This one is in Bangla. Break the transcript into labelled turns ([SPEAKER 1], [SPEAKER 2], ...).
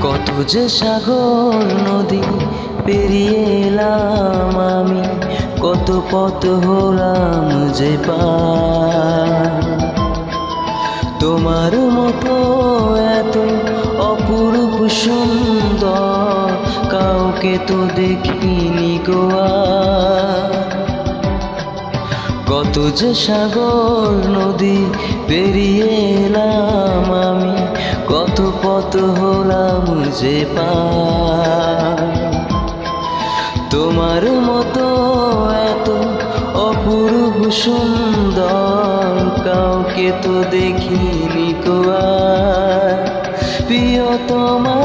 [SPEAKER 1] কত যে সাগর নদী পেরিয়ে এলাম আমি, কত পথ হলাম যে পার। তোমার মতো এত অপরূপ সুন্দর কাউকে তো দেখিনি গো আর। কত যে সাগর নদী পেরিয়ে এলাম আমি, কত পথ হলাম যে পার। তোমার মতো এত অপরূপ সুন্দর কাউকে তো দেখিনি গো আর। প্রিয়তমা